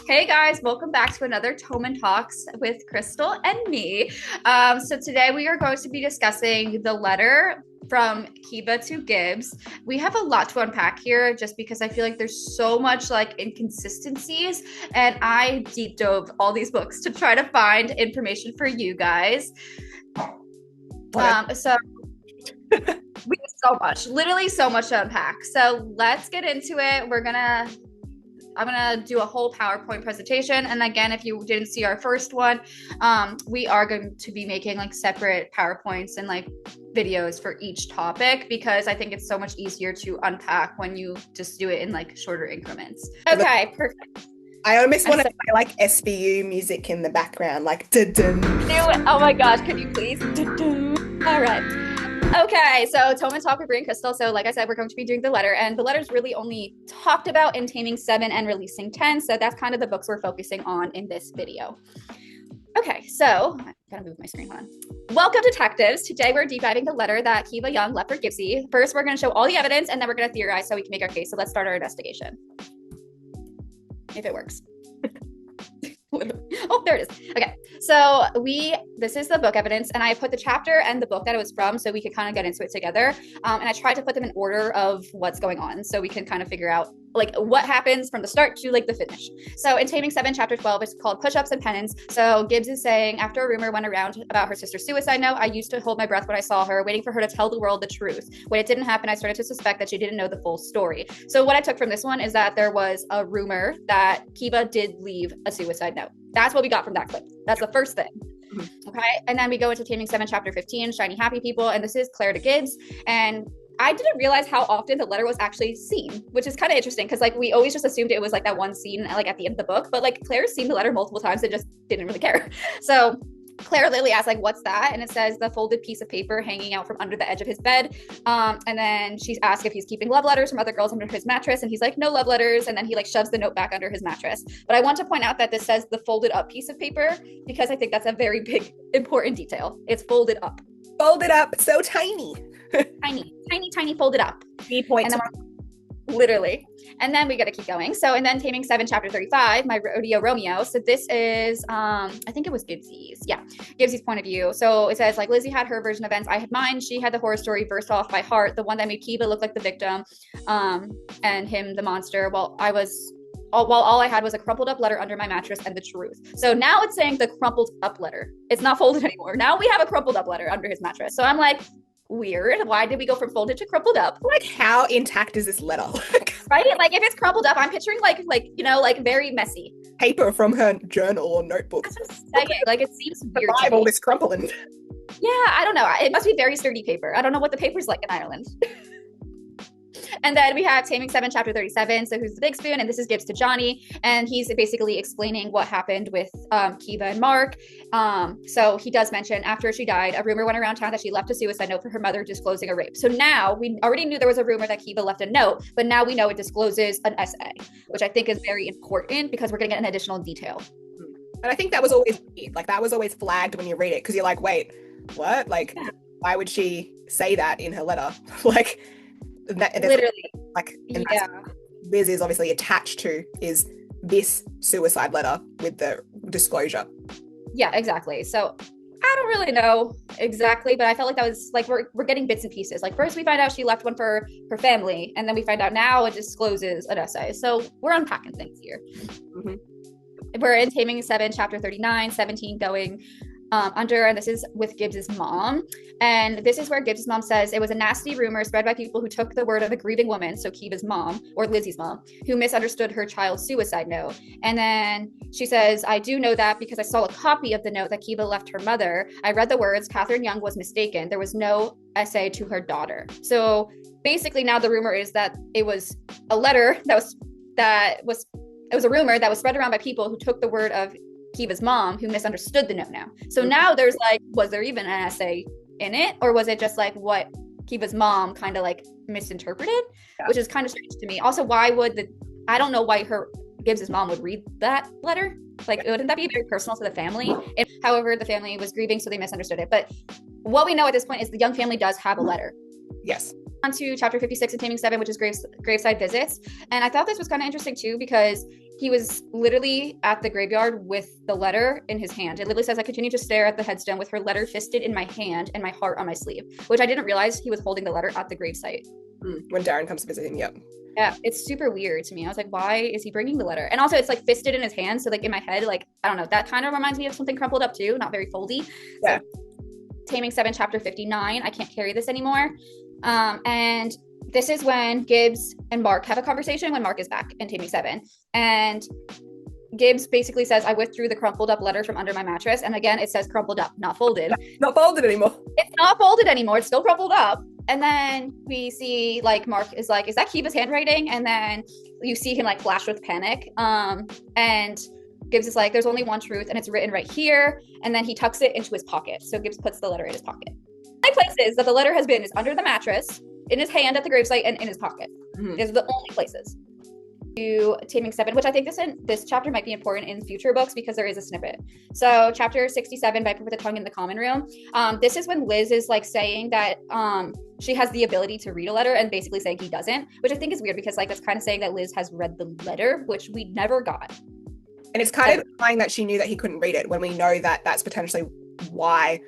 Hey guys, welcome back to another Tommen Talks with Crystal and me. So today we are going to be discussing the letter from Kiva to Gibbs. We have a lot to unpack here just because I feel like there's so much like inconsistencies, and I deep dove all these books to try to find information for you guys. So we have so much, literally so much to unpack. So let's get into it. I'm gonna do a whole PowerPoint presentation. And again, if you didn't see our first one, we are going to be making like separate PowerPoints and like videos for each topic because I think it's so much easier to unpack when you just do it in like shorter increments. Okay, perfect. I almost want to play like SBU music in the background, like dun-dun. Oh my gosh, could you please? Dun-dun. All right. Okay, so Tommen Talk with Brie and Crystal. So like I said, we're going to be doing the letter, and the letter's really only talked about in Taming 7 and Releasing 10. So that's kind of the books we're focusing on in this video. Okay, so I gotta move my screen on. Welcome, detectives. Today we're deep diving the letter that Kiva Young left for Gibbsy. First, we're going to show all the evidence, and then we're going to theorize so we can make our case. So let's start our investigation. If it works. Oh, there it is. Okay, so this is the book evidence, and I put the chapter and the book that it was from so we could kind of get into it together. And I tried to put them in order of what's going on so we can kind of figure out like what happens from the start to like the finish. So in Taming 7, chapter 12, it's called Push-Ups and Penance. So Gibbs is saying, after a rumor went around about her sister's suicide note, I used to hold my breath when I saw her, waiting for her to tell the world the truth. When it didn't happen, I started to suspect that she didn't know the full story. So what I took from this one is that there was a rumor that Kiva did leave a suicide note. That's what we got from that clip. That's the first thing. Okay. And then we go into Taming 7, chapter 15, Shiny Happy People. And this is Claire to Gibbs. And I didn't realize how often the letter was actually seen, which is kind of interesting because like we always just assumed it was like that one scene like at the end of the book, but like Claire's seen the letter multiple times and just didn't really care. So Claire literally asks like, what's that? And it says the folded piece of paper hanging out from under the edge of his bed. And then she's asked if he's keeping love letters from other girls under his mattress. And he's like, no love letters. And then he like shoves the note back under his mattress. But I want to point out that this says the folded up piece of paper because I think that's a very big, important detail. It's folded up. Folded up, so tiny. tiny folded up. Literally. And then we got to keep going. So, and then Taming 7, chapter 35, My Rodeo Romeo. So this is, I think it was Gibbsy's. Yeah, Gibbsy's point of view. So it says like Lizzie had her version of events. I had mine. She had the horror story versed off by heart, the one that made Kiva look like the victim, and him the monster. While all I had was a crumpled up letter under my mattress and the truth. So now it's saying the crumpled up letter. It's not folded anymore. Now we have a crumpled up letter under his mattress. So I'm like, weird. Why did we go from folded to crumpled up? Like, how intact is this letter? Right? Like, if it's crumpled up, I'm picturing like you know, like very messy paper from her journal or notebook. Like, it seems weird. Survive all this crumpling. Yeah, I don't know. It must be very sturdy paper. I don't know what the paper's like in Ireland. And then we have Taming 7, chapter 37. So who's the big spoon? And this is Gibbs to Johnny. And he's basically explaining what happened with Kiva and Mark. So he does mention after she died, a rumor went around town that she left a suicide note for her mother disclosing a rape. So now we already knew there was a rumor that Kiva left a note, but now we know it discloses an essay, which I think is very important because we're going to get an additional detail. And I think that was always like that was always flagged when you read it because you're like, wait, what? Like, why would she say that in her letter? Like, literally, like, and Liz is obviously attached to is this suicide letter with the disclosure. Yeah, exactly. So I don't really know exactly, but I felt like that was like we're getting bits and pieces. Like first we find out she left one for her family, and then we find out now it discloses an essay. So we're unpacking things here. We're in Taming 7, chapter 39, 17 going under, and this is with Gibbs's mom. And this is where Gibbs's mom says it was a nasty rumor spread by people who took the word of a grieving woman, so Kiva's mom, or Lizzie's mom, who misunderstood her child's suicide note. And then she says, I do know that because I saw a copy of the note that Kiva left her mother. I read the words, Catherine Young was mistaken. There was no essay to her daughter. So basically now the rumor is that it was a letter it was a rumor that was spread around by people who took the word of Kiva's mom, who misunderstood the note now. So now there's like, was there even an essay in it? Or was it just like what Kiva's mom kind of like misinterpreted, which is kind of strange to me. Also, I don't know why Gibbs's mom would read that letter. Like, wouldn't that be very personal to the family? However, the family was grieving, so they misunderstood it. But what we know at this point is the Young family does have a letter. Yes. On to chapter 56 in Taming 7, which is graveside visits. And I thought this was kind of interesting too, because he was literally at the graveyard with the letter in his hand. It literally says, I continue to stare at the headstone with her letter fisted in my hand and my heart on my sleeve, which I didn't realize he was holding the letter at the gravesite. When Darren comes to visit him, yep. Yeah, it's super weird to me. I was like, why is he bringing the letter? And also it's like fisted in his hand. So like in my head, like, I don't know, that kind of reminds me of something crumpled up too, not very foldy. Yeah. So, Taming 7, chapter 59, I can't carry this anymore. And this is when Gibbs and Mark have a conversation when Mark is back in Taming 7. And Gibbs basically says, I withdrew the crumpled up letter from under my mattress. And again, it says crumpled up, not folded. Not folded anymore. It's not folded anymore. It's still crumpled up. And then we see like Mark is like, is that Kiva's handwriting? And then you see him like flash with panic. And Gibbs is like, there's only one truth and it's written right here. And then he tucks it into his pocket. So Gibbs puts the letter in his pocket. The only places that the letter has been is under the mattress, in his hand at the gravesite, and in his pocket. These are the only places. To Taming 7, which I think this chapter might be important in future books because there is a snippet. So chapter 67, Viper with a Tongue in the Common Room. This is when Liz is like saying that she has the ability to read a letter and basically saying he doesn't, which I think is weird because like that's kind of saying that Liz has read the letter, which we never got. And it's kind of implying that she knew that he couldn't read it when we know that that's potentially why.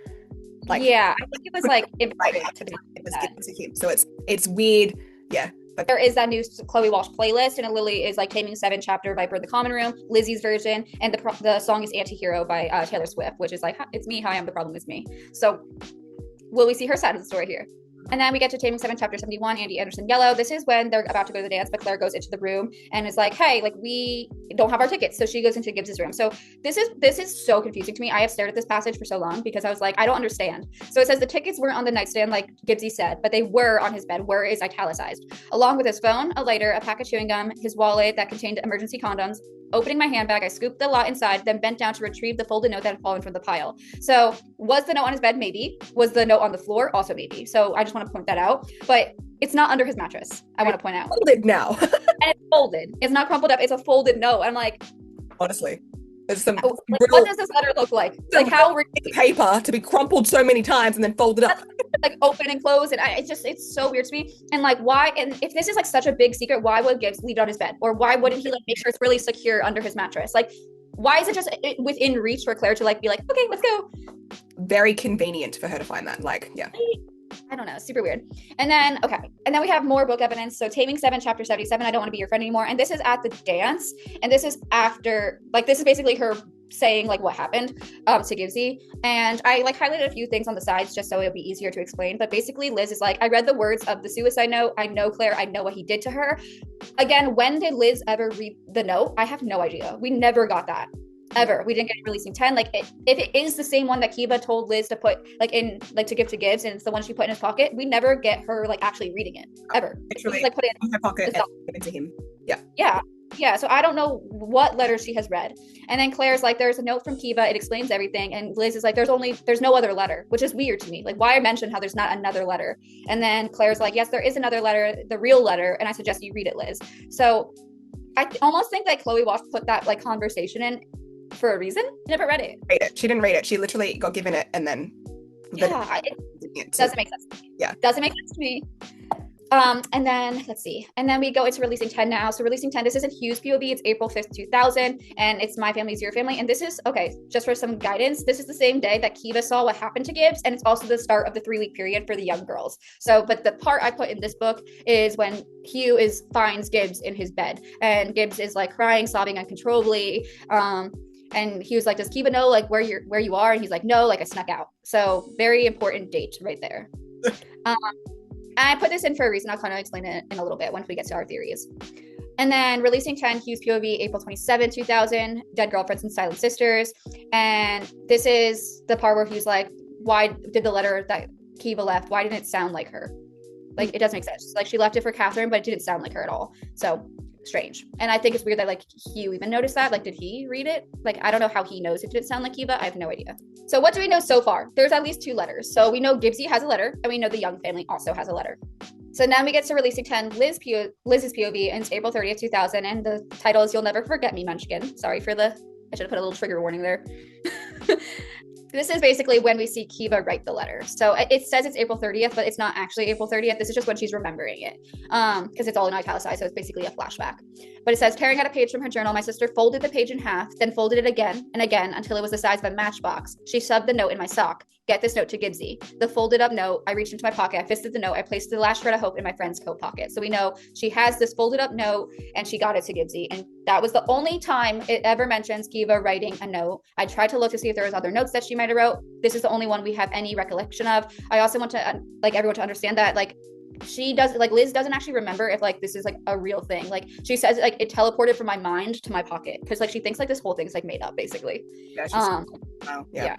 Like, yeah, I think it was like important to be given to him. So it's weird. Yeah. But there is that new Chloe Walsh playlist, and it literally is like Taming 7 chapter Viper in the Common Room, Lizzie's version, and the song is Antihero by Taylor Swift, which is like, it's me, hi, I'm the problem is me. So will we see her side of the story here? And then we get to Taming 7, chapter 71, Andy Anderson Yellow. This is when they're about to go to the dance, but Claire goes into the room and is like, hey, like we don't have our tickets. So she goes into Gibbs's room. So this is so confusing to me. I have stared at this passage for so long because I was like, I don't understand. So it says the tickets weren't on the nightstand like Gibbsy said, but they were on his bed, where is italicized, along with his phone, a lighter, a pack of chewing gum, his wallet that contained emergency condoms. Opening my handbag, I scooped the lot inside, then bent down to retrieve the folded note that had fallen from the pile. So was the note on his bed? Maybe. Was the note on the floor? Also maybe. So I just want to point that out. But it's not under his mattress. I want to point out. Folded now. And it's folded. It's not crumpled up. It's a folded note. I'm like, honestly, there's some. What does this letter look like? Like how paper to be crumpled so many times and then folded up. Like open and close, and it's so weird to me. And like, why? And if this is like such a big secret, why would Gibbs leave it on his bed, or why wouldn't he like make sure it's really secure under his mattress? Like, why is it just within reach for Claire to like be like, okay, let's go? Very convenient for her to find that. Like, yeah. I don't know, super weird. And then we have more book evidence. So Taming 7, chapter 77, I don't want to be your friend anymore. And this is at the dance, and this is after, like, this is basically her saying like what happened to Gibbsy. And I like highlighted a few things on the sides just so it'll be easier to explain. But basically Liz is like, I read the words of the suicide note. I know Claire. I know what he did to her. Again, when did Liz ever read the note? I have no idea. We never got that. Ever. We didn't get releasing 10. Like if it is the same one that Kiva told Liz to put like in, like to give to Gibbs, and it's the one she put in his pocket, we never get her like actually reading it ever. Literally, like put it in her pocket and give it to him. Yeah. So I don't know what letter she has read. And then Claire's like, there's a note from Kiva. It explains everything. And Liz is like, there's no other letter, which is weird to me. Like, why mention how there's not another letter? And then Claire's like, yes, there is another letter, the real letter. And I suggest you read it, Liz. So I almost think that Chloe Walsh put that like conversation in for a reason. She never read it. She didn't read it. She literally got given it and then it doesn't make sense to me. Yeah, doesn't make sense to me. And then let's see, and then we go into releasing 10 now. So releasing 10, this isn't Hugh's POV, it's April 5th 2000, and it's My Family's Your Family. And this is, okay, just for some guidance, this is the same day that Kiva saw what happened to Gibbs, and it's also the start of the 3-week period for the young girls. So but the part I put in this book is when Hugh finds Gibbs in his bed, and Gibbs is like crying, sobbing uncontrollably, and he was like, does Kiva know like where you are? And he's like, no, like I snuck out. So very important date right there. I put this in for a reason. I'll kind of explain it in a little bit once we get to our theories. And then releasing 10, Hugh's POV, April 27, 2000, Dead Girlfriends and Silent Sisters. And this is the part where he's like, why did the letter that Kiva left, why didn't it sound like her? Like, it doesn't make sense. Like, she left it for Catherine, but it didn't sound like her at all. So strange. And I think it's weird that like Hugh even noticed that. Like, did he read it? Like, I don't know how he knows it didn't sound like Kiva. I have no idea. So what do we know so far? There's at least 2 letters. So we know Gibbsy has a letter, and we know the Young family also has a letter. So now we get to releasing 10, Liz's POV, and it's April 30th, 2000, and the title is You'll Never Forget Me, Munchkin. Sorry for I should have put a little trigger warning there. This is basically when we see Kiva write the letter. So it says it's April 30th, but it's not actually April 30th. This is just when she's remembering it, because it's all in italicized, so it's basically a flashback. But it says, tearing out a page from her journal, my sister folded the page in half, then folded it again and again until it was the size of a matchbox. She shoved the note in my sock. Get this note to Gibbsy. The folded up note, I reached into my pocket, I fisted the note, I placed the last shred of hope in my friend's coat pocket. So we know she has this folded up note and she got it to Gibbsy. And that was the only time it ever mentions Kiva writing a note. I tried to look to see if there was other notes that she might have wrote. This is the only one we have any recollection of. I also want to everyone to understand that she does Liz doesn't actually remember if this is a real thing. She says it teleported from my mind to my pocket because she thinks this whole thing's made up basically. Yeah, wow. Yeah.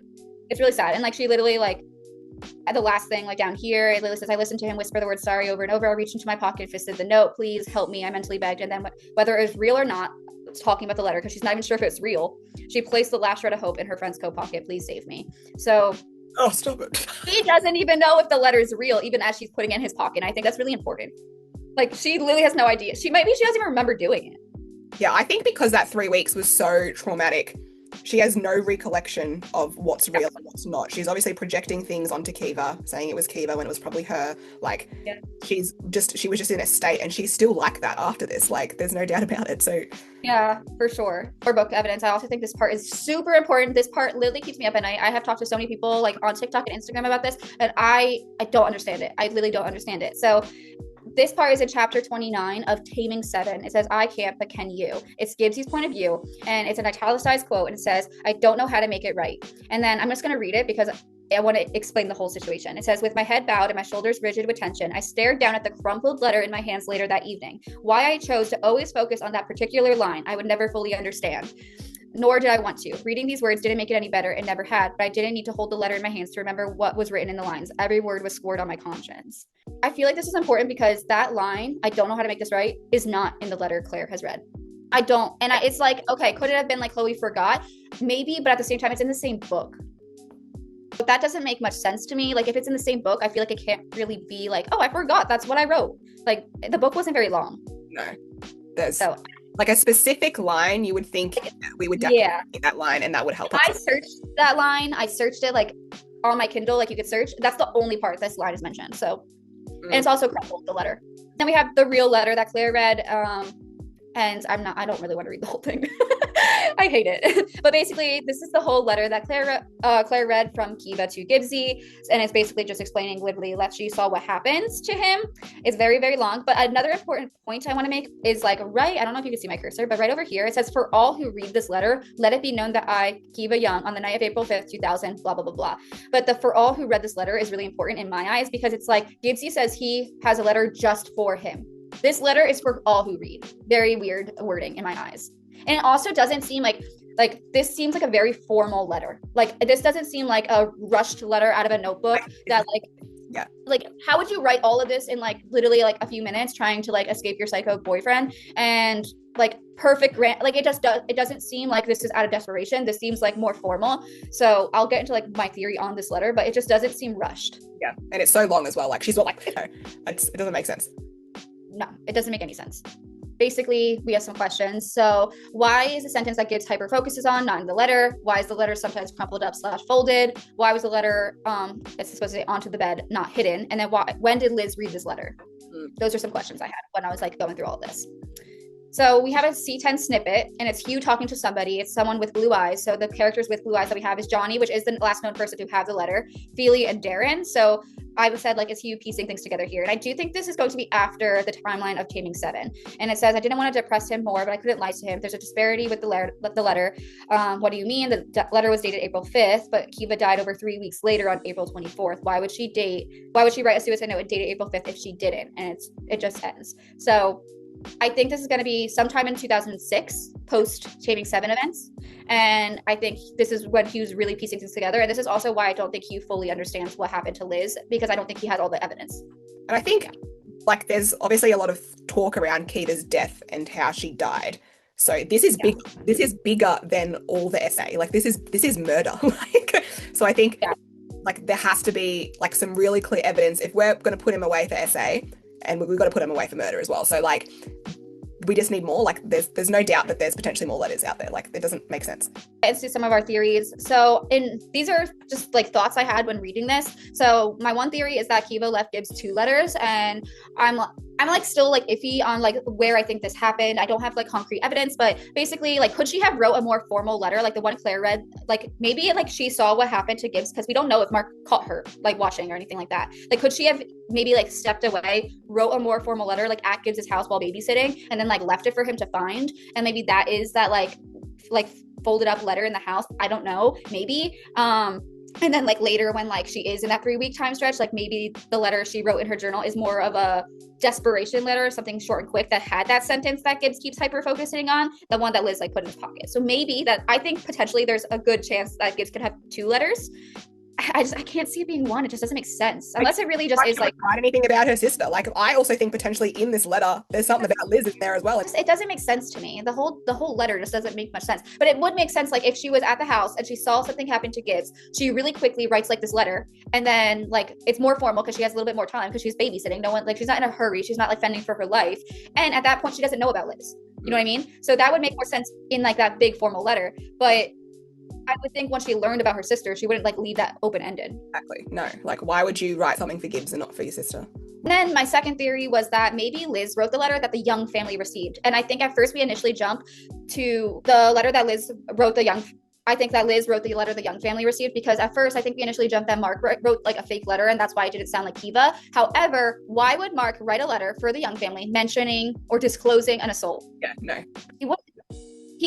It's really sad. And she literally at the last thing down here, Lily says, I listened to him whisper the word sorry over and over. I reached into my pocket, fisted the note, please help me, I mentally begged. And then whether it was real or not, talking about the letter because she's not even sure if it's real, she placed the last shred of hope in her friend's coat pocket, please save me. So oh, stop it. He doesn't even know if the letter is real, even as she's putting it in his pocket. And I think that's really important. She literally has no idea. She doesn't even remember doing it. Yeah, I think because that 3 weeks was so traumatic, she has no recollection of what's real and what's not. She's obviously projecting things onto Kiva, saying it was Kiva when it was probably her. She was just in a state, and she's still like that after this. There's no doubt about it. So yeah, for sure. For book evidence, I also think this part is super important. This part literally keeps me up at night. I have talked to so many people on TikTok and Instagram about this, and I don't understand it. I literally don't understand it. So this part is in chapter 29 of Taming 7. It says, I can't, but can you? It's Gibbsy's point of view, and it's an italicized quote, and it says, I don't know how to make it right. And then I'm just going to read it because I want to explain the whole situation. It says, with my head bowed and my shoulders rigid with tension, I stared down at the crumpled letter in my hands later that evening. Why I chose to always focus on that particular line, I would never fully understand. Nor did I want to. Reading these words didn't make it any better. It never had, but I didn't need to hold the letter in my hands to remember what was written in the lines. Every word was scored on my conscience. I feel like this is important because that line, I don't know how to make this right, is not in the letter Claire has read. I don't. And it's okay, could it have been Chloe forgot? Maybe, but at the same time, it's in the same book. But that doesn't make much sense to me. If it's in the same book, I feel like it can't really be oh, I forgot. That's what I wrote. The book wasn't very long. No. There's a specific line, you would think we would definitely get that line and that would help us. I searched that line. I searched it on my Kindle, you could search. That's the only part this line is mentioned. So, and it's also crumpled, the letter. Then we have the real letter that Claire read. And I don't really want to read the whole thing. I hate it. But basically, this is the whole letter that Claire read from Kiva to Gibbsy. And it's basically just explaining literally that she saw what happens to him. It's very, very long. But another important point I want to make is I don't know if you can see my cursor, but right over here, it says, for all who read this letter, let it be known that I, Kiva Young, on the night of April 5th, 2000, blah, blah, blah, blah. But the for all who read this letter is really important in my eyes because it's Gibbsy says he has a letter just for him. This letter is for all who read. Very weird wording in my eyes. And it also doesn't seem this seems like a very formal letter. This doesn't seem like a rushed letter out of a notebook that yeah. How would you write all of this in literally a few minutes trying to escape your psycho boyfriend and perfect grant? It doesn't seem like this is out of desperation. This seems more formal. So I'll get into my theory on this letter, but it just doesn't seem rushed. Yeah. And it's so long as well. She's not it doesn't make sense. No, it doesn't make any sense. Basically, we have some questions. So why is the sentence that Gibbs hyper focuses on not in the letter? Why is the letter sometimes crumpled up / folded? Why was the letter, it's supposed to say onto the bed, not hidden? And then when did Liz read this letter? Those are some questions I had when I was going through all of this. So we have a C10 snippet, and it's Hugh talking to somebody. It's someone with blue eyes. So the characters with blue eyes that we have is Johnny, which is the last known person to have the letter, Feely, and Darren. So I said, is Hugh piecing things together here? And I do think this is going to be after the timeline of Taming 7. And it says, I didn't want to depress him more, but I couldn't lie to him. There's a disparity with the letter. What do you mean? The letter was dated April 5th, but Kiva died over 3 weeks later on April 24th. Why would she write a suicide note and date it April 5th if she didn't? And it just ends. So I think this is going to be sometime in 2006, post Taming 7 events. And I think this is when Hugh's really piecing things together. And this is also why I don't think Hugh fully understands what happened to Liz, because I don't think he has all the evidence. And I think there's obviously a lot of talk around Kita's death and how she died. So this is big. This is bigger than all the essay. This is murder. So I think there has to be some really clear evidence if we're going to put him away for essay. And we've got to put him away for murder as well. So we just need more. Like there's no doubt that there's potentially more letters out there. Like it doesn't make sense. Into some of our theories. So these are just like thoughts I had when reading this. So my one theory is that Kiva left Gibbs 2 letters, and I'm like still like iffy on like where I think this happened. I don't have like concrete evidence, but basically like could she have wrote a more formal letter like the one Claire read? Like maybe like she saw what happened to Gibbs, because we don't know if Mark caught her like watching or anything like that. Like could she have maybe like stepped away, wrote a more formal letter like at Gibbs's house while babysitting, and then like left it for him to find? And maybe that is that like folded up letter in the house. I don't know, maybe. And then like later when like she is in that 3-week time stretch, like maybe the letter she wrote in her journal is more of a desperation letter, something short and quick that had that sentence that Gibbs keeps hyper focusing on, the one that Liz like put in his pocket. So maybe that, I think potentially there's a good chance that Gibbs could have 2 letters. I can't see it being 1. It just doesn't make sense unless it really just is like write anything about her sister. Like I also think potentially in this letter there's something about Liz in there as well. It doesn't make sense to me. The whole letter just doesn't make much sense. But it would make sense like if she was at the house and she saw something happen to Gibbs, she really quickly writes like this letter, and then like it's more formal because she has a little bit more time because she's babysitting. No one, like she's not in a hurry. She's not like fending for her life. And at that point she doesn't know about Liz. You know what I mean? So that would make more sense in like that big formal letter. But I would think once she learned about her sister, she wouldn't like leave that open-ended. Exactly. No. Like why would you write something for Gibbs and not for your sister? And then my second theory was that maybe Liz wrote the letter that the Young family received. And I think at first we initially jumped to the letter that Liz wrote I think that Liz wrote the letter the Young family received, because at first I think we initially jumped that Mark wrote like a fake letter, and that's why it didn't sound like Kiva. However, why would Mark write a letter for the Young family mentioning or disclosing an assault? Yeah, no. He wouldn't.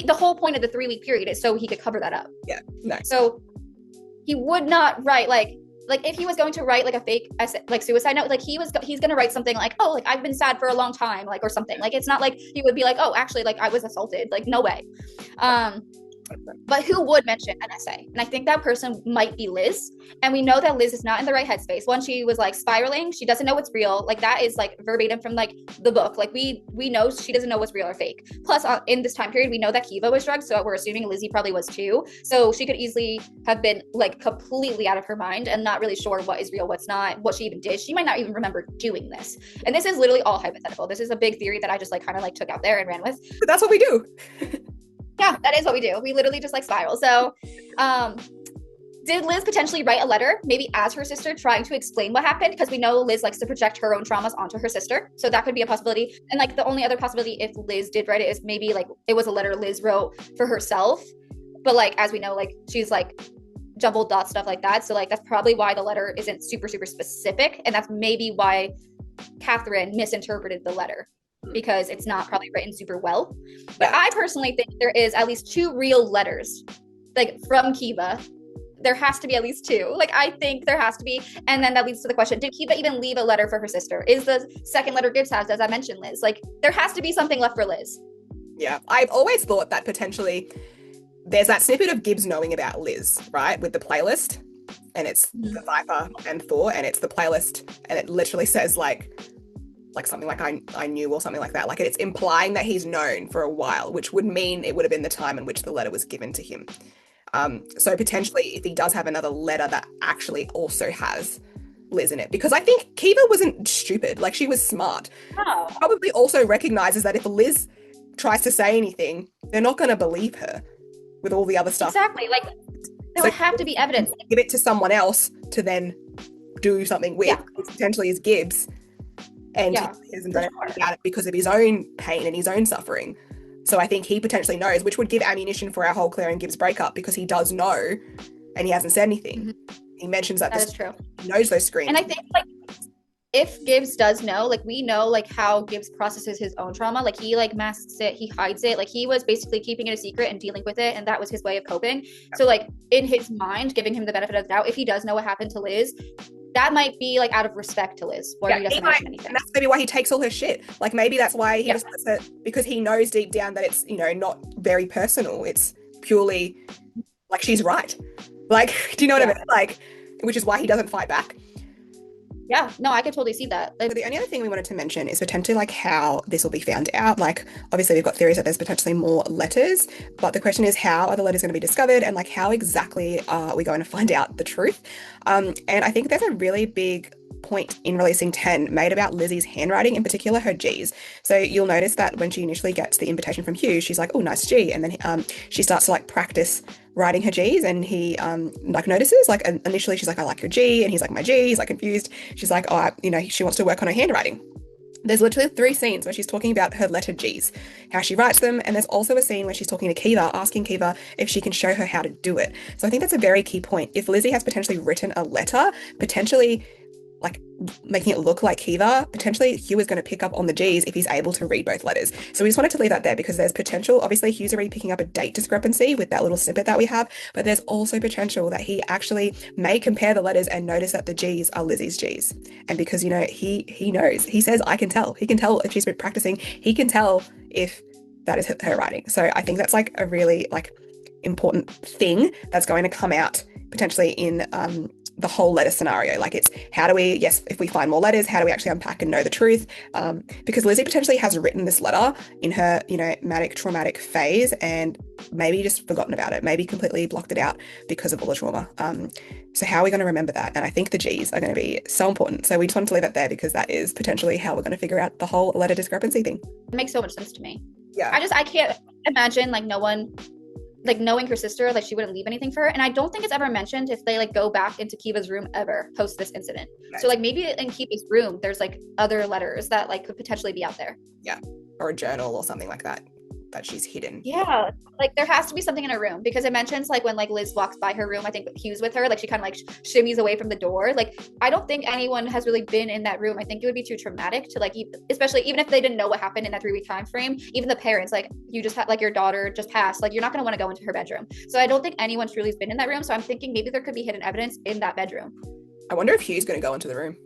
The whole point of the 3-week period is so he could cover that up. Yeah, no. So he would not write like if he was going to write like a fake like suicide note, like he's gonna write something like, oh, like I've been sad for a long time, like, or something. Like it's not like he would be like, oh, actually, like I was assaulted. Like no way. But who would mention an essay? And I think that person might be Liz. And we know that Liz is not in the right headspace. When she was like spiraling, she doesn't know what's real. Like that is like verbatim from like the book. Like we know she doesn't know what's real or fake. Plus in this time period, we know that Kiva was drugged. So we're assuming Lizzie probably was too. So she could easily have been like completely out of her mind and not really sure what is real, what's not, what she even did. She might not even remember doing this. And this is literally all hypothetical. This is a big theory that I just like kind of like took out there and ran with. But that's what we do. Yeah, that is what we do. We literally just like spiral. So did Liz potentially write a letter, maybe as her sister, trying to explain what happened? Because we know Liz likes to project her own traumas onto her sister. So that could be a possibility. And like the only other possibility if Liz did write it is maybe like it was a letter Liz wrote for herself. But like, as we know, like she's like jumbled dots, stuff like that. So like that's probably why the letter isn't super, super specific. And that's maybe why Catherine misinterpreted the letter, because it's not probably written super well. But I personally think there is at least 2 real letters, like from Kiva. There has to be at least 2. Like I think there has to be. And then that leads to the question, did Kiva even leave a letter for her sister? Is the second letter Gibbs has, as I mentioned, Liz? Like there has to be something left for Liz. Yeah, I've always thought that potentially there's that snippet of Gibbs knowing about Liz, right? With the playlist, and it's the Viper and Thor, and it's the playlist, and it literally says like something like I knew, or something like that. Like it's implying that he's known for a while, which would mean it would have been the time in which the letter was given to him. So potentially if he does have another letter that actually also has Liz in it, because I think Kiva wasn't stupid. Like she was smart. Oh. Probably also recognizes that if Liz tries to say anything, they're not going to believe her with all the other stuff. Exactly. Like there would have to be evidence. Give it to someone else to then do something with, which potentially is Gibbs. And he hasn't done anything about it because of his own pain and his own suffering. So I think he potentially knows, which would give ammunition for our whole Claire and Gibbs breakup, because he does know and he hasn't said anything. Mm-hmm. He mentions that is true. He knows those screams. And I think like if Gibbs does know, like we know like how Gibbs processes his own trauma. Like he like masks it, he hides it. Like he was basically keeping it a secret and dealing with it, and that was his way of coping. Yeah. So like in his mind, giving him the benefit of the doubt, if he does know what happened to Liz, that might be like out of respect to Liz, where he doesn't mention anything. And that's maybe why he takes all her shit. Like maybe that's why he just does it, because he knows deep down that it's, you know, not very personal. It's purely like she's right. Like, do you know what I mean? Like, which is why he doesn't fight back. Yeah, no, I could totally see that. So the only other thing we wanted to mention is potentially like how this will be found out. Like obviously we've got theories that there's potentially more letters, but the question is how are the letters going to be discovered, and like how exactly are we going to find out the truth? And I think there's a really big point in releasing 10 made about Lizzie's handwriting, in particular her G's. So you'll notice that when she initially gets the invitation from Hugh, she's like, oh, nice G. And then she starts to like practice writing her G's, and he like notices, like initially she's like, I like your G. And he's like, my G. He's like confused. She's like, oh, she wants to work on her handwriting. There's literally 3 scenes where she's talking about her letter G's, how she writes them, and there's also a scene where she's talking to Kiva, asking Kiva if she can show her how to do it. So I think that's a very key point. If Lizzie has potentially written a letter, potentially like making it look like Kiva, potentially Hugh is going to pick up on the G's if he's able to read both letters. So we just wanted to leave that there because there's potential. Obviously, Hugh's already picking up a date discrepancy with that little snippet that we have, but there's also potential that he actually may compare the letters and notice that the G's are Lizzie's G's. And because, he knows, he says, I can tell. He can tell if she's been practicing. He can tell if that is her writing. So I think that's like a really like important thing that's going to come out potentially in the whole letter scenario. Like it's how do we, if we find more letters, how do we actually unpack and know the truth? Because Lizzie potentially has written this letter in her, manic traumatic phase and maybe just forgotten about it, maybe completely blocked it out because of all the trauma. So how are we going to remember that? And I think the G's are going to be so important. So we just wanted to leave that there because that is potentially how we're going to figure out the whole letter discrepancy thing. It makes so much sense to me. Yeah. I can't imagine like no one, like knowing her sister, like she wouldn't leave anything for her. And I don't think it's ever mentioned if they like go back into Kiva's room ever post this incident. Right. So like maybe in Kiva's room, there's like other letters that like could potentially be out there. Yeah. Or a journal or something like that she's hidden. Yeah. Like there has to be something in her room because it mentions like when like Liz walks by her room, I think Hugh's with her, like she kind of like shimmies away from the door. Like I don't think anyone has really been in that room. I think it would be too traumatic to like, especially even if they didn't know what happened in that 3-week time frame, even the parents, like you just had like your daughter just passed, like you're not going to want to go into her bedroom. So I don't think anyone truly has been in that room. So I'm thinking maybe there could be hidden evidence in that bedroom. I wonder if Hugh's going to go into the room.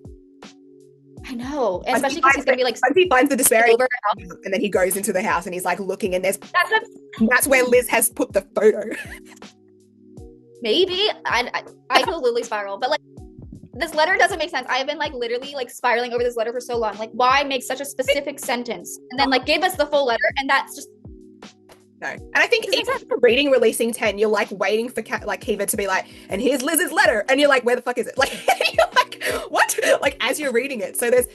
I know, and especially because he's gonna be like, once he finds the disparity, and then he goes into the house and he's like looking, and that's where Liz has put the photo. Maybe I feel Lily spiral, but like this letter doesn't make sense. I have been like literally like spiraling over this letter for so long. Like, why make such a specific sentence and then like give us the full letter, and that's just. No. And I think even reading releasing 10, you're like waiting for like Kiva to be like, and here's Liz's letter. And you're like, where the fuck is it? Like, you're like, what? Like, as you're reading it. So there's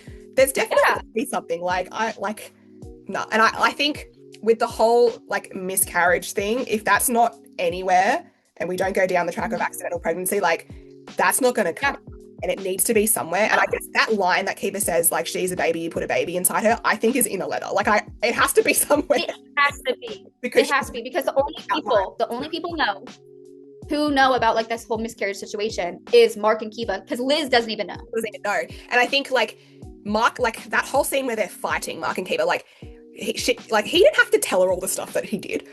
definitely be something like, no. And I think with the whole like miscarriage thing, if that's not anywhere and we don't go down the track of accidental pregnancy, like that's not going to come. And it needs to be somewhere. And I guess that line that Kiva says, like, she's a baby, you put a baby inside her, I think is in a letter. Like, it has to be somewhere. It has to be. Because the only people who know about, like, this whole miscarriage situation is Mark and Kiva, because Liz doesn't even know. And I think, like, Mark, like, that whole scene where they're fighting, Mark and Kiva, like, he didn't have to tell her all the stuff that he did.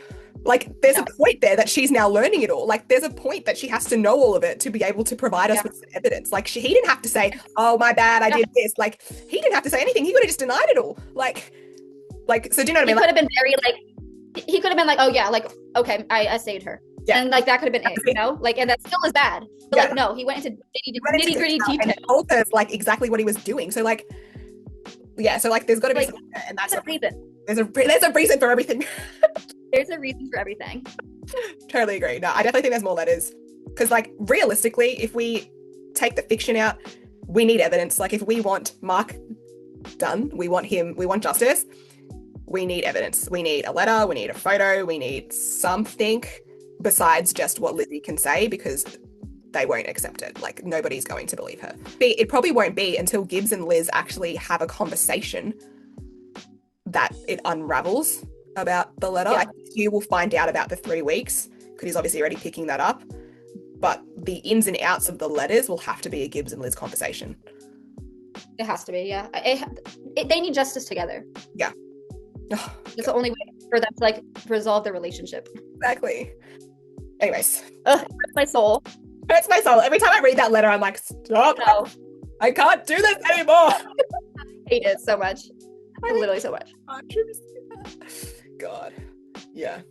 Like, there's a point there that she's now learning it all. Like, there's a point that she has to know all of it to be able to provide us with some evidence. Like, he didn't have to say, oh, my bad, I did this. Like, he didn't have to say anything. He could have just denied it all. Like, so do you know what I mean? He could have been very, like, he could have been like, oh, yeah, like, okay, I saved her. Yeah. And, like, that could have been it, you know? Like, and that still is bad. But, like, no, he went into nitty-gritty detail. And told us, like, exactly what he was doing. So, like, yeah, so, like, there's got to be like, something there, and that's a reason. There's a reason for everything. There's a reason for everything. Totally agree. No, I definitely think there's more letters. Because, like, realistically, if we take the fiction out, we need evidence. Like, if we want Mark done, we want justice, we need evidence. We need a letter, we need a photo, we need something besides just what Lizzie can say, because they won't accept it. Like, nobody's going to believe her. It probably won't be until Gibbs and Liz actually have a conversation that it unravels about the letter. I think you will find out about the 3 weeks because he's obviously already picking that up, but the ins and outs of the letters will have to be a Gibbs and Liz conversation. It has to be, yeah. They need justice together. Yeah. It's the only way for them to like resolve their relationship. Exactly. Anyways. It hurts my soul. Hurts my soul. Every time I read that letter, I'm like, stop. No. I can't do this anymore. I hate it so much. Literally so much. God. Yeah.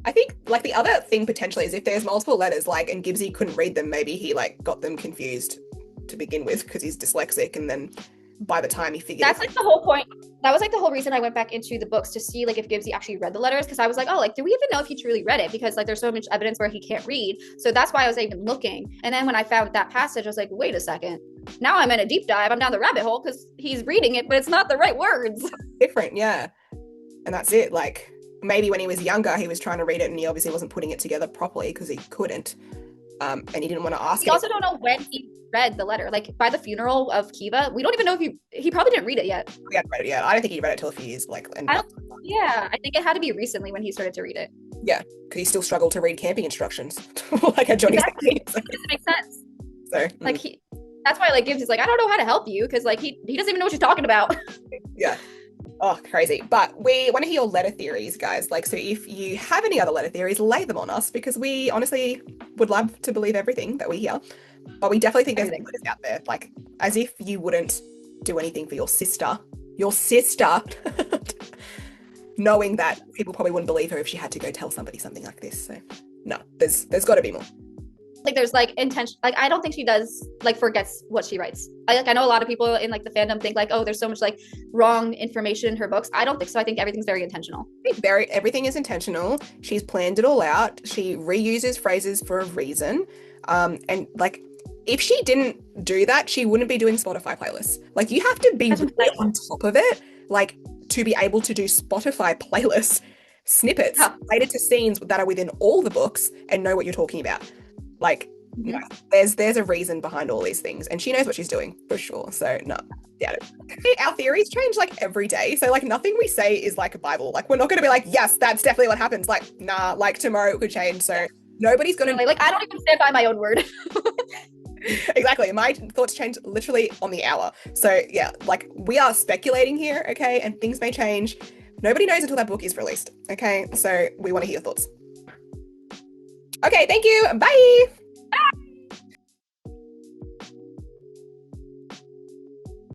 I think, like, the other thing potentially is if there's multiple letters, like, and Gibbsy couldn't read them, maybe he, like, got them confused to begin with because he's dyslexic, and then by the time he figured that's like the whole point. that was like the whole reason I went back into the books to see like if Gibbsy actually read the letters, because I was like, oh, like do we even know if he truly read it? Because like there's so much evidence where he can't read. So that's why I was even looking. And then when I found that passage, I was like, wait a second. Now I'm in a deep dive. I'm down the rabbit hole because he's reading it, but it's not the right words. Different, yeah. And that's it. Like maybe when he was younger, he was trying to read it and he obviously wasn't putting it together properly because he couldn't. And he didn't want to ask. We also don't know when he read the letter. Like by the funeral of Kiva, we don't even know if he probably didn't read it yet. We hadn't read it yet. I don't think he read it till a few years. Like, yeah, I think it had to be recently when he started to read it. Yeah, because he still struggled to read camping instructions, like a Johnny. Exactly. So. It doesn't make sense. So like that's why like Gibbs is like, I don't know how to help you because like he doesn't even know what you're talking about. Yeah. Oh, crazy. But we want to hear your letter theories, guys. Like, so if you have any other letter theories, lay them on us because we honestly would love to believe everything that we hear. But we definitely think there's letters out there. Like, as if you wouldn't do anything for your sister, knowing that people probably wouldn't believe her if she had to go tell somebody something like this. So, no, there's got to be more. Like there's like intention, like I don't think she does like forgets what she writes. I know a lot of people in like the fandom think like, oh, there's so much like wrong information in her books. I don't think so. I think everything's very intentional. Everything is intentional. She's planned it all out. She reuses phrases for a reason. And like if she didn't do that, she wouldn't be doing Spotify playlists. Like you have to be really on top of it, like to be able to do Spotify playlists, snippets related to scenes that are within all the books and know what you're talking about. Like, you know, there's a reason behind all these things, and she knows what she's doing for sure. So no, doubt it. Our theories change like every day, so like nothing we say is like a Bible. Like we're not going to be like, yes, that's definitely what happens. Like, nah, like tomorrow it could change. So nobody's going to like I don't even stand by my own word. Exactly. My thoughts change literally on the hour. So yeah, like we are speculating here, okay, and things may change. Nobody knows until that book is released. Okay, so we want to hear your thoughts. Okay, thank you. Bye.